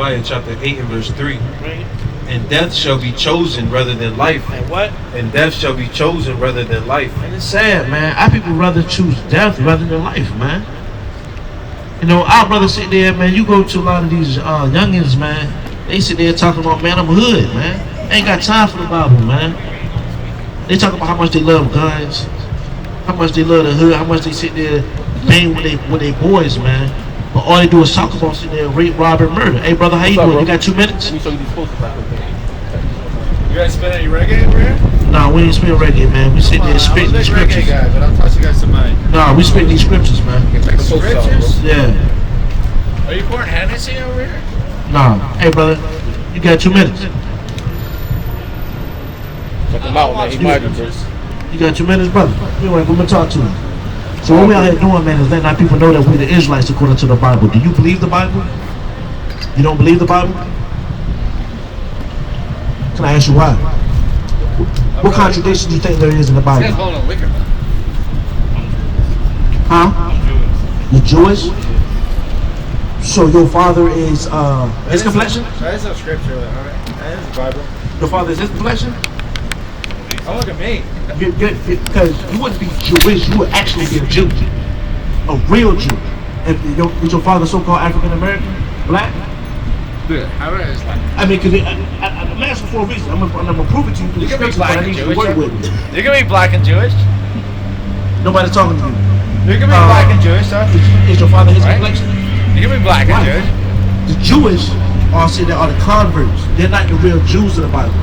Jeremiah chapter 8 and verse 3. Right. And death shall be chosen rather than life. And what? And death shall be chosen rather than life. And it's sad, man. Our people rather choose death rather than life, man. You know, our brothers sit there, man. You go to a lot of these youngins, man. They sit there talking about, man, I'm hood, man. They ain't got time for the Bible, man. They talk about how much they love guns, how much they love the hood, how much they sit there bang with they boys, man. But all they do is talk about sitting there, rape, rob, and murder. Hey, brother, how you doing? Bro? You got 2 minutes? Let me show you these posters back there. You guys spit any reggae over here? Nah, we ain't spit reggae, man. We sit there spitting these scriptures. Reggae guy, but I'll toss you guys some money. Nah, we spit these scriptures, man. Scriptures? Yeah. Are you pouring Hennessy over here? Nah. Hey, brother, you got 2 minutes. Check him out, man. He might be first. You got 2 minutes, brother. Anyway, we're gonna talk to him. So what we out here doing, man, is letting our people know that we the Israelites according to the Bible. Do you believe the Bible? You don't believe the Bible? Can I ask you why? What contradiction do you think there is in the Bible? You guys holding liquor, man. Huh? You're Jewish? So your father is his complexion? That is a scripture, alright? That is the Bible. Your father is his complexion? Don't look at me. Because you wouldn't be Jewish, you would actually be a Jew. A real Jew. Is your father so-called African American? Black? Dude, how would I just like? I mean, because I'm asking for a reason. I'm gonna prove it to you. You can be black and Jewish. With me. You can be black and Jewish. Nobody's talking to you. You can be black and Jewish, huh? Is your father his Right. complexion? You can be black and Jewish. The Jewish are the converts. They're not the real Jews of the Bible.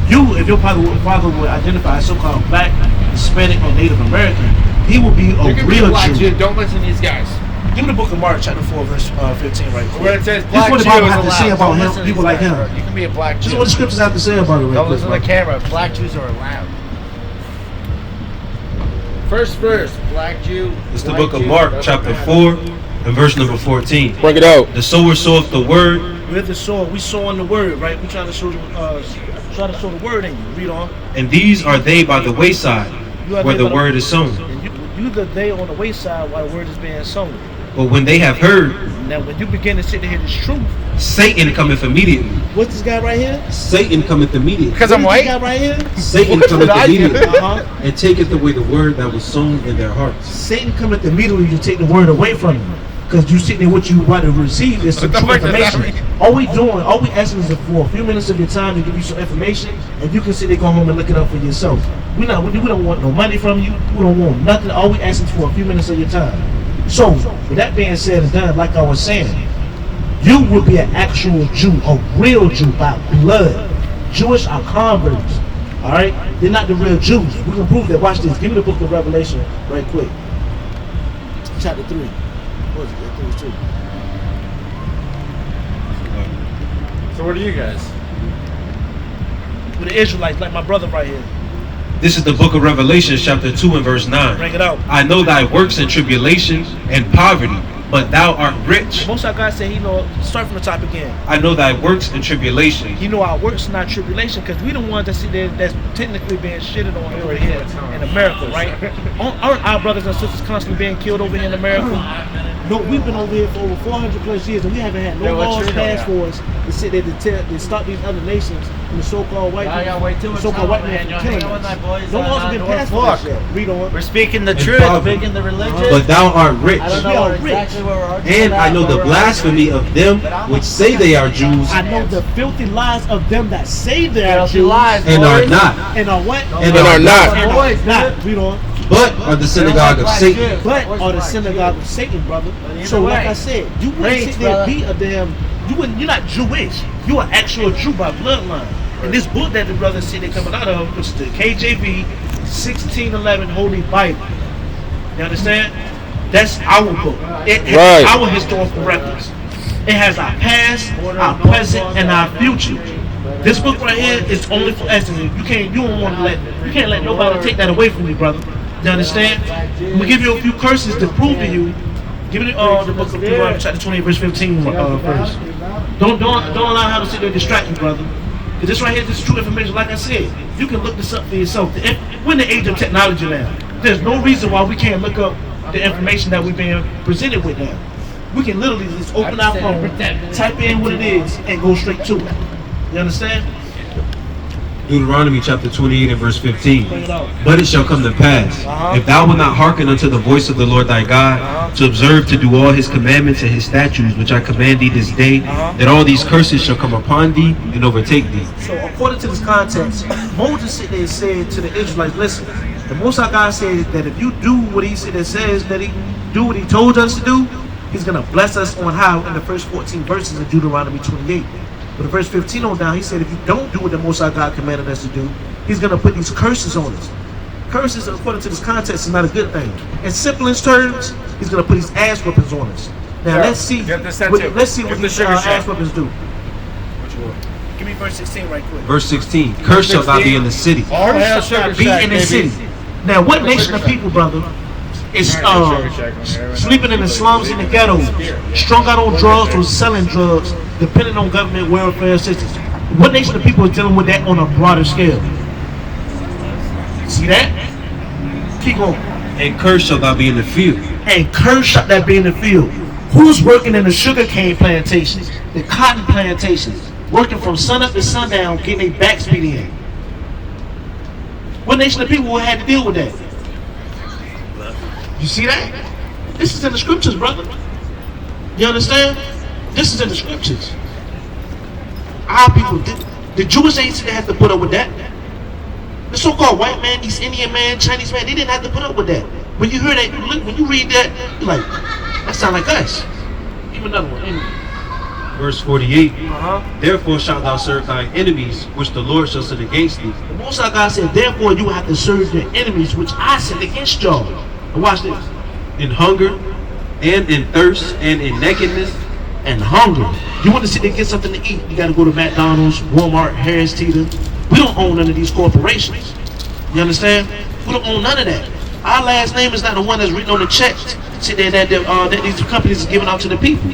You, if your father would identify as so-called black, Hispanic, or Native American, he will be a You can real be black Jew. Jew. Don't listen to these guys. Give me the book of Mark, chapter 4, verse 15, right quick. Where it says This is black what the Jew Bible is has to say allowed. about Don't him, listen to people these like guys, him. bro. You can be a black This Jew. is what the scriptures have to say about it, right Don't quick, listen to the bro. camera. Black Jews are allowed. First verse, black Jew. It's the white book of Jew, Mark doesn't chapter matter. 4 and verse number 14. Bring it out. The sower soweth the word, With the soul, we sowing the word, right? We trying to show the word in you. Read on. and these are they by the wayside, You are where they the by word is sown. And you the they on the wayside while the word is being sown. But when they have heard, Now, when you begin to sit to hear this truth, Satan cometh immediately. what's this guy right here? Satan cometh immediately. Because I'm What is white. this guy right here? Satan What cometh did I do? immediately Uh-huh. and taketh away the word that was sown in their hearts. Satan cometh immediately to take the word away from you. Because you sitting there, what you want to receive is some What the true fuck does that information. mean? All we asking is for a few minutes of your time to give you some information, and you can sit there, go home and look it up for yourself. We don't want no money from you. We don't want nothing. All we asking is for a few minutes of your time. So, with that being said and done, like I was saying, you would be an actual Jew, a real Jew by blood. Jewish are converts. All right, they're not the real Jews. We can prove that. Watch this. Give me the book of Revelation right quick. Chapter 3. What is it? 3 2. So what are you guys? With the Israelites, like my brother right here. This is the book of Revelation chapter 2 and verse 9. Bring it out. I know thy works and tribulation and poverty, but thou art rich. Most of our guys say, start from the top again. I know thy works and tribulation. He know our works, not tribulation, because we the ones that sit there that's technically being shitted on over here in America, right? Aren't our brothers and sisters constantly being killed over here in America? No, we've been over here for over 400 plus years, and we haven't had no laws passed for us to sit there to stop these other nations and the so-called white man from killing us. No laws have been passed for us yet. Read on. We're speaking the And truth, poverty. speaking the religion. But thou art rich. I don't We know are exactly rich. where we're arguing And I know at, the but we're blasphemy of them which say they are Jews I know the filthy lies of them that say they're Filthy Jews lies, and are boys. not, and are what? and are not. And Boys, are not. dude. Read on. but are the synagogue of Satan. But are the synagogue of Satan, brother. either So like way. I said, you wouldn't Preach, sit there and brother. be a damn. You're not Jewish. You're an actual Jew by bloodline. And this book that the brothers see they coming out of, which is the KJV 1611 Holy Bible. You understand? That's our book. It has Right. our historical records. It has our past, our present, and our future. This book right here is only for us. You can't let nobody take that away from you, brother. You understand? I'm gonna give you a few curses to prove to you. Give me the book of Deuteronomy chapter 20 verse 15 first. Don't allow how to sit there and distract you, brother. Because this right here, this is true information. Like I said, you can look this up for yourself. We're in the age of technology now. There's no reason why we can't look up the information that we're being presented with now. We can literally just open our phone, type in what it is, and go straight to it. You understand? Deuteronomy chapter 28 and verse 15. Bring it out. But it shall come to pass, if thou wilt not hearken unto the voice of the Lord thy God, to observe to do all his commandments and his statutes, which I command thee this day, that all these curses shall come upon thee and overtake thee. So according to this context, Moses sit there and said to the Israelites, listen, the Most High God said that if you do what he said, it says that he do what he told us to do, he's going to bless us on high in the first 14 verses of Deuteronomy 28. But in verse 15 on down, he said if you don't do what the Most High God commanded us to do, he's going to put these curses on us. Curses, according to this context, is not a good thing. In simplest terms, he's going to put these ass whippings on us. Now let's see what these ass whippings do. Give me verse 16 right quick. Verse 16. Cursed shalt thou be in the city. All hell sugar Be shack, in the baby. city. Now what nation of people, brother, is sleeping in the slums in the ghettos, strung out on drugs or selling drugs, depending on government welfare assistance? What nation of people is dealing with that on a broader scale? See that? Keep going. And cursed shalt thou be in the field. And cursed shall that be in the field. Who's working in the sugar cane plantations, the cotton plantations, working from sun up to sundown, getting their backs beat in? What nation of people will have to deal with that? You see that? This is in the scriptures, brother. You understand? This is in the scriptures. Our people, the Jewish ain't have to put up with that. The so-called white man, East Indian man, Chinese man, they didn't have to put up with that. When you hear that, when you read that, you're like, that sound like us. Give me another one. Verse 48. Therefore shalt thou serve thine enemies, which the Lord shall send against thee. The Most High God said, therefore you will have to serve your enemies, which I sent against y'all. And watch this. In hunger, and in thirst, and in nakedness, and hunger. You want to sit there and get something to eat, you got to go to McDonald's, Walmart, Harris Teeter. We don't own none of these corporations. You understand? We don't own none of that. Our last name is not the one that's written on the checks. Sit there that these companies are giving out to the people.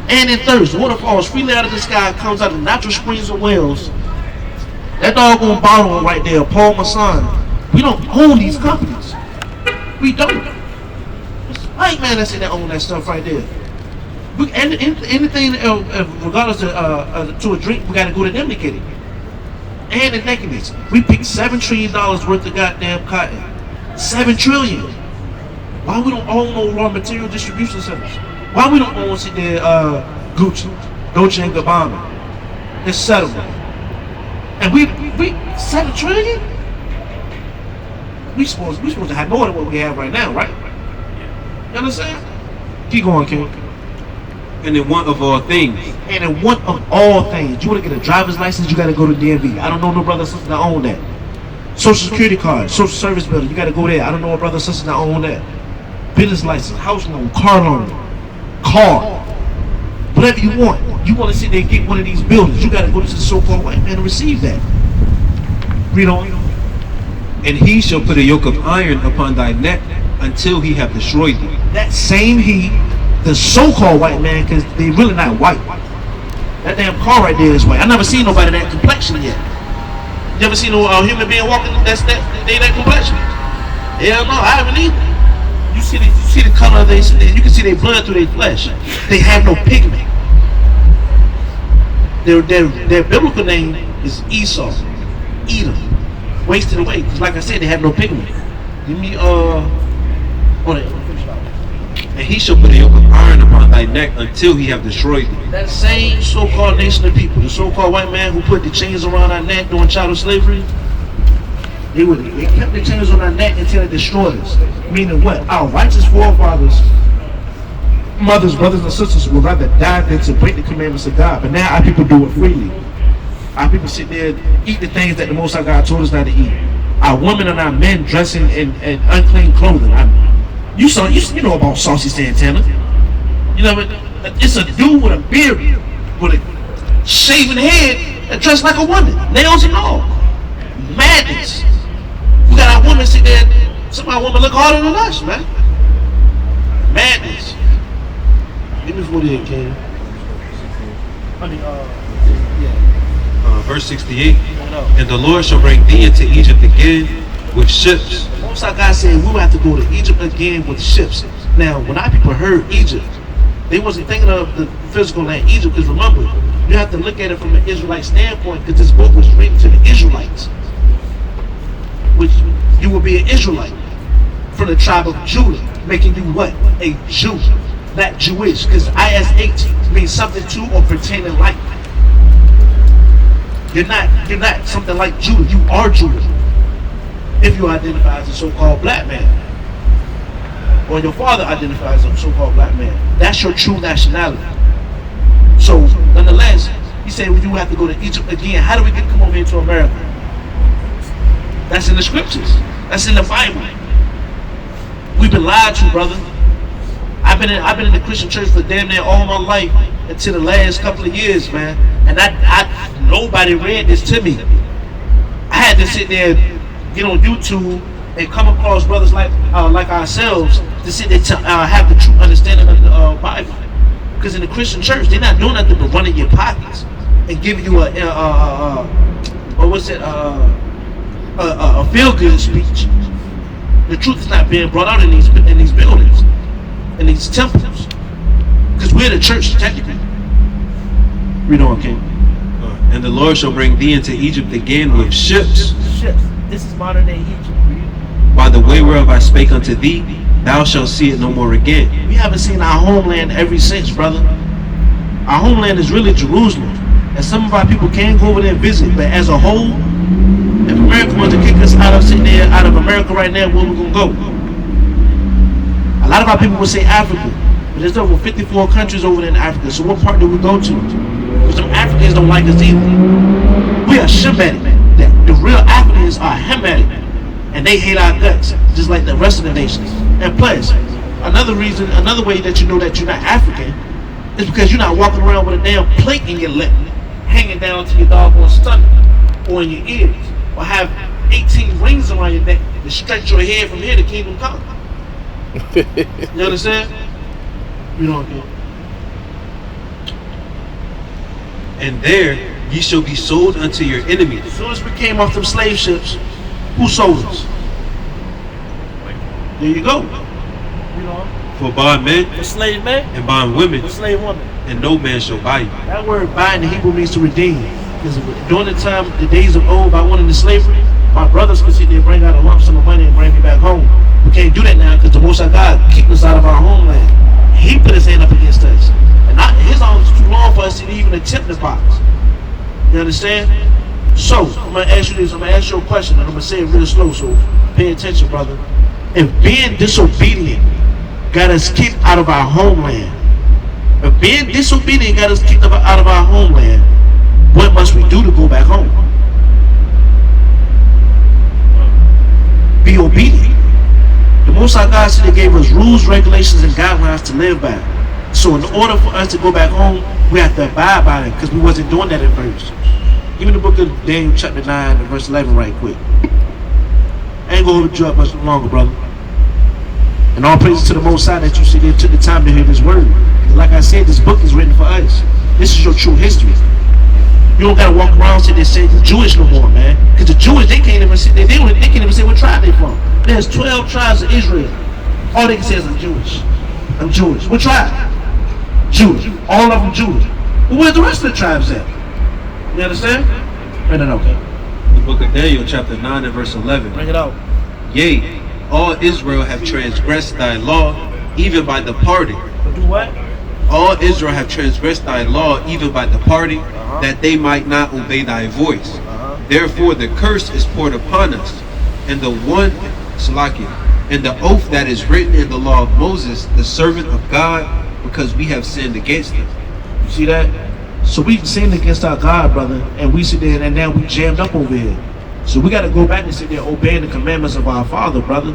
And in thirst, water falls freely out of the sky, comes out of natural springs and wells. That doggone bottle right there, Paul Masson. We don't own these companies. We don't. It's the white man that's in that own that stuff right there. Anything regardless to a drink, we gotta go to them to get it. And in nakedness, we picked $7 trillion worth of goddamn cotton. $7 trillion. Why we don't own no raw material distribution centers? Why we don't own sit there Gucci, Dolce and Gabbana, etc. And we $7 trillion? We supposed to have more than what we have right now, right? You understand? Keep going, King. and in want of all things. And in want of all things. You want to get a driver's license, you got to go to DMV. I don't know no brother or sister that own that. Social security card, social service building, you got to go there. I don't know a brother or sister that own that. Business license, house loan, car loan, car. Whatever you want. You want to sit there and get one of these buildings, you got to go to the so-called white man to receive that. Read on. And he shall put a yoke of iron upon thy neck until he have destroyed thee. That same he, the so-called white man, because they really not white. That damn car right there is white. I never seen nobody that complexion yet. You ever seen a human being walking that complexion? Hell no, I haven't either. You see the color of their skin. You can see their blood through their flesh. They have no pigment. Their biblical name is Esau, Edom, wasted away. Because like I said, they have no pigment. Give me And he shall put a yoke of iron upon thy neck until he have destroyed thee. that same so-called nation of people, the so-called white man who put the chains around our neck during chattel slavery, they kept the chains on our neck until they destroyed us. Meaning what? Our righteous forefathers, mothers, brothers, and sisters would rather die than to break the commandments of God. But now our people do it freely. Our people sit there and eat the things that the Most High God told us not to eat. Our women and our men dressing in unclean clothing. You know about Saucy Santana. You know, it's a dude with a beard, with a shaven head, that dressed like a woman, nails and all. Madness. We got our women sit there. Some of our women look harder than us, man. Madness. Give me 48, King. Verse 68. And the Lord shall bring thee into Egypt again with ships. Most of God said we will have to go to Egypt again with ships. Now, when our people heard Egypt, They wasn't thinking of the physical land Egypt, because remember, you have to look at it from an Israelite standpoint, because this book was written to the Israelites, which you will be an Israelite from the tribe of Judah, making you what? A Jew, not Jewish, because ISH means something to or pertaining like. You're not something like Judah. You are Judah. If you identify as a so-called black man, or your father identifies as a so-called black man, that's your true nationality. So, nonetheless, he said, well, you have to go to Egypt again. How do we come over here to America? That's in the scriptures. That's in the Bible. We've been lied to, brother. I've been in the Christian church for damn near all my life until the last couple of years, man. And nobody read this to me. I had to sit there, get on YouTube, and come across brothers like ourselves to sit there to have the true understanding of the Bible. Because in the Christian church, they're not doing nothing but running your pockets and giving you a feel-good speech. The truth is not being brought out in these buildings, in these temples, because we're the church technically. Read on, King. And the Lord shall bring thee into Egypt again with ships. Ships. This is modern day Egypt. By the way whereof I spake unto thee, thou shalt see it no more again. We haven't seen our homeland ever since, brother. Our homeland is really Jerusalem, and some of our people can go over there and visit. But as a whole, if America wants to kick us out of America right now, where we gonna go? A lot of our people would say Africa, but there's over 54 countries over there in Africa. So what part do we go to? Because some Africans don't like us either. We are Shemitic. The real Africans are Hamitic, and they hate our guts, just like the rest of the nations. And plus, another way that you know that you're not African is because you're not walking around with a damn plate in your lip, hanging down to your doggone stomach or in your ears, or have 18 rings around your neck to stretch your head from here to kingdom come. You understand? You know what I mean? And there ye shall be sold unto your enemies. As soon as we came off them slave ships, who sold us? There you go. You know, For bondmen for slave men, and bondwomen, for slave women. and no man shall buy you. That word buy in the Hebrew means to redeem. Because during the time, the days of old, by wanting the slavery, my brothers could sit there and bring out a lump sum of money and bring me back home. We can't do that now because the Most High God kicked us out of our homeland. He put his hand up against us. And his arms is too long for us to even attempt the box. You understand? So, I'm going to ask you this. I'm going to ask you a question, and I'm going to say it real slow, so pay attention, brother. If being disobedient got us kicked out of our homeland, if being disobedient got us kicked out of our homeland, what must we do to go back home? Be obedient. The Most High God said He gave us rules, regulations, and guidelines to live by. So in order for us to go back home, we have to abide by it, because we wasn't doing that at first. Give me the book of Daniel chapter 9 and verse 11 right quick. I ain't gonna hold you up much longer, brother. And all praises to the Most High that you sit there took the time to hear this word. Like I said, this book is written for us. This is your true history. You don't gotta walk around and say you're Jewish no more, man. Because the Jewish, they can't even say they can't even say what tribe they from. There's 12 tribes of Israel. All they can say is I'm Jewish. I'm Jewish. What tribe? Jewish. All of them Jewish. Well, where's the rest of the tribes at? You understand? Bring it out, okay? The book of Daniel chapter 9 and verse 11. Bring it out. Yea, all Israel have transgressed thy law, even by departing. But do what? All Israel have transgressed thy law, even by departing, that they might not obey thy voice. Therefore the curse is poured upon us, and the one, Salakia, and the oath that is written in the law of Moses, the servant of God, because we have sinned against him. You see that? So we sinned against our God, brother, and we sit there and now we jammed up over here. So we got to go back and sit there obeying the commandments of our Father, brother.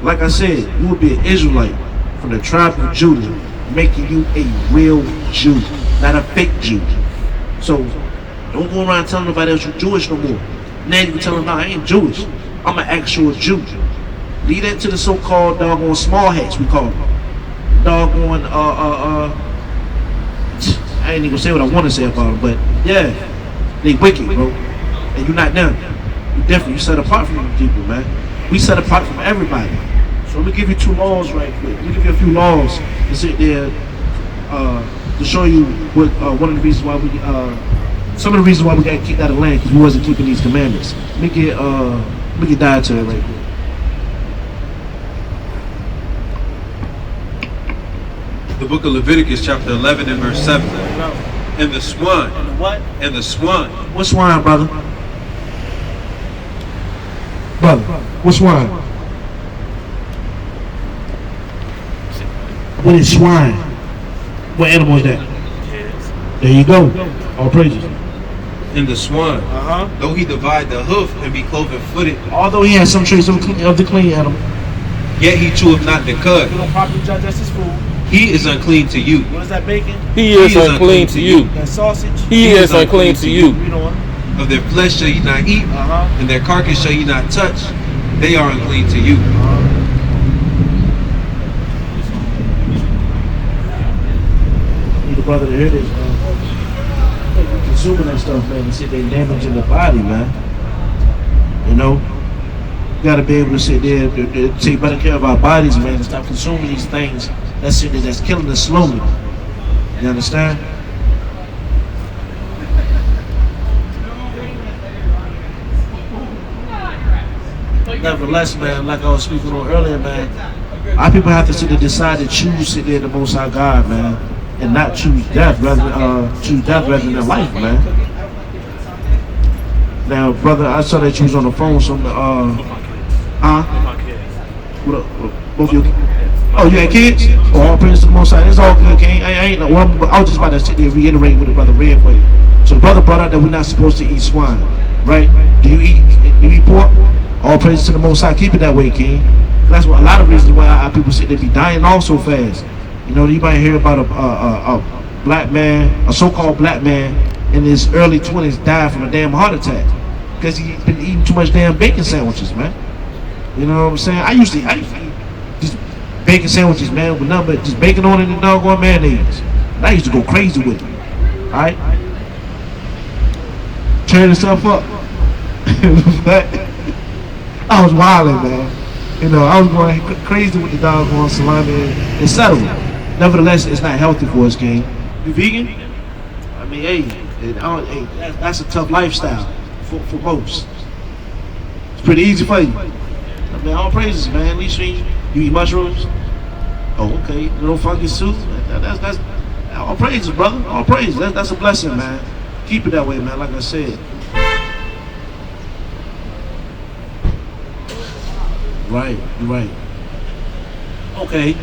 Like I said, you will be an Israelite from the tribe of Judah, making you a real Jew, not a fake Jew. So don't go around telling nobody else you're Jewish no more. Now you can tell them, no, I ain't Jewish. I'm an actual Jew. Leave that to the so-called doggone small hats, we call them. Doggone, I ain't even gonna say what I want to say about them, but yeah, they wicked, bro. And you're not them. You're different. You set apart from them people, man. We set apart from everybody. So let me give you two laws right quick. Let me give you a few laws to sit there to show you what one of the reasons why we some of the reasons why we got kicked out of the land because we wasn't keeping these commandments. Let me get Dietary right here. The book of Leviticus, chapter 11 and verse 7. And the swan. And the what? And the swan. What swine, brother? Brother, what swine? What is swine? What animal is that? There you go. All praises. And the swan. Uh-huh. Though he divide the hoof and be cloven footed, Although he has some traits of the clean animal. yet he cheweth not the cud. We don't properly judge that's his food. He is unclean to you. What is that bacon? He is unclean to you. That sausage? He is unclean to you. Read on. Of their flesh shall ye not eat, Uh-huh. and their carcass shall ye not touch. They are unclean to you. Need a brother to hear this, man. They be consuming that stuff, man, and sit there damaging the body, man. You know? You gotta be able to sit there to take better care of our bodies, man, and stop consuming these things that's killing us slowly. You understand? Nevertheless, man, like I was speaking on earlier, man, our people have to sit there decide to choose sit there the Most High God, man, and not choose death rather than life, man. Now, brother, I saw that you was on the phone. Some What both your Oh, you had kids? Oh, all praise to the Most High. It's all good, King. I ain't no. Well, I was just about to sit there and reiterate what the brother read for you. So the brother brought out that we're not supposed to eat swine, right? Do you eat pork? All praise to the Most High. Keep it that way, King. That's what a lot of reasons why our people sit there be dying off so fast. You know, you might hear about a black man, a so-called black man in his early 20s died from a damn heart attack because he been eating too much damn bacon sandwiches, man. You know what I'm saying? I used to eat just bacon sandwiches, man, with nothing but just bacon on it and doggone mayonnaise. And I used to go crazy with it. Alright? Turn yourself up. I was wilding, man. You know, I was going crazy with the doggone salami, etc. Nevertheless, it's not healthy for us, King. You vegan? I mean, hey, that's a tough lifestyle for most. It's pretty easy for you. I mean, all praises, man. At least you eat mushrooms. Oh, okay. Little funky soup. That's all praises, brother. All praises. That's a blessing, man. Keep it that way, man. Like I said. Right, you're right. Okay.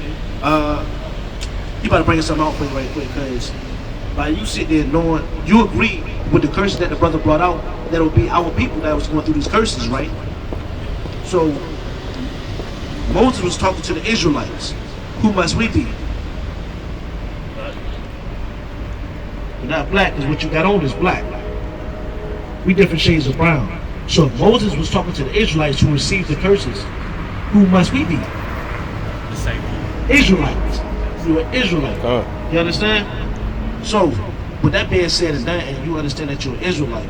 You better bring something out for me right quick, because by you sit there knowing, you agree with the curses that the brother brought out, that it would be our people that was going through these curses, right? So, Moses was talking to the Israelites. Who must we be? You're not black, because what you got on is black. We different shades of brown. So Moses was talking to the Israelites who received the curses. Who must we be? The same one. Israelites. You are Israelite. You understand? So, with that being said and done, and you understand that you're an Israelite,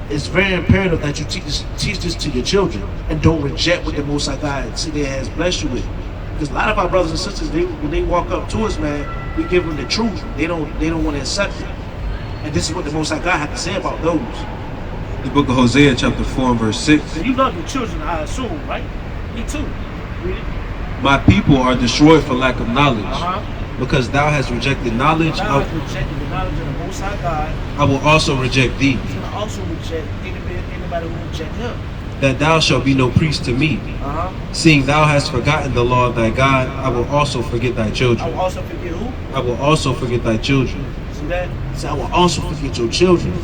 it's very imperative that you teach this to your children and don't reject what the Most High God has blessed you with. Because a lot of our brothers and sisters, when they walk up to us, man, we give them the truth. They don't want to accept it. And this is what the Most High God had to say about those. The book of Hosea, chapter 4 and verse 6. And you love your children, I assume, right? Me too. Read it. My people are destroyed for lack of knowledge. Because thou hast rejected knowledge, Thou hast rejected the knowledge of the Most High God. I will also reject thee. He's going to also reject anybody who reject him. That thou shalt be no priest to me. Seeing thou hast forgotten the law of thy God, I will also forget thy I children. will also forget who? I will also forget thy children. See that? So I will also forget your children.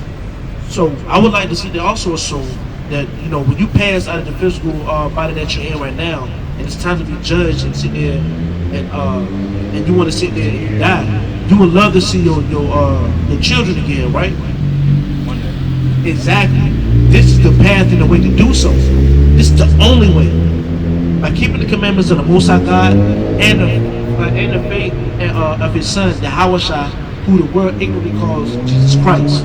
So I would like to see that also assume that, you know, when you pass out of the physical body that you're in right now, and it's time to be judged and sit there and you want to sit there and die, you would love to see your children again, right? Exactly. This is the path and the way to do so. This is the only way. By keeping the commandments of the Most High God and the faith of His Son, the Hawashai, who the world ignorantly calls Jesus Christ.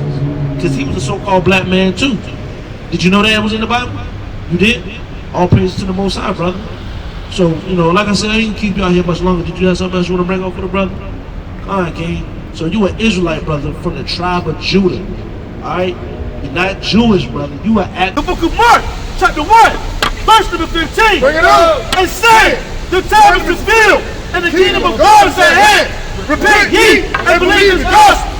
Because he was a so-called black man too. Did you know that was in the Bible? You did? All praise to the Most High, brother. So, you know, like I said, I didn't keep y'all here much longer. Did you have something else you want to bring up for the brother? Alright, King. So you an Israelite, brother, from the tribe of Judah. Alright? You're not Jewish, brother. You are at The book of Mark, chapter 1, verse number 15. Bring it up. And say, the time is fulfilled, and the kingdom of God is at hand. Repent ye and believe in the gospel.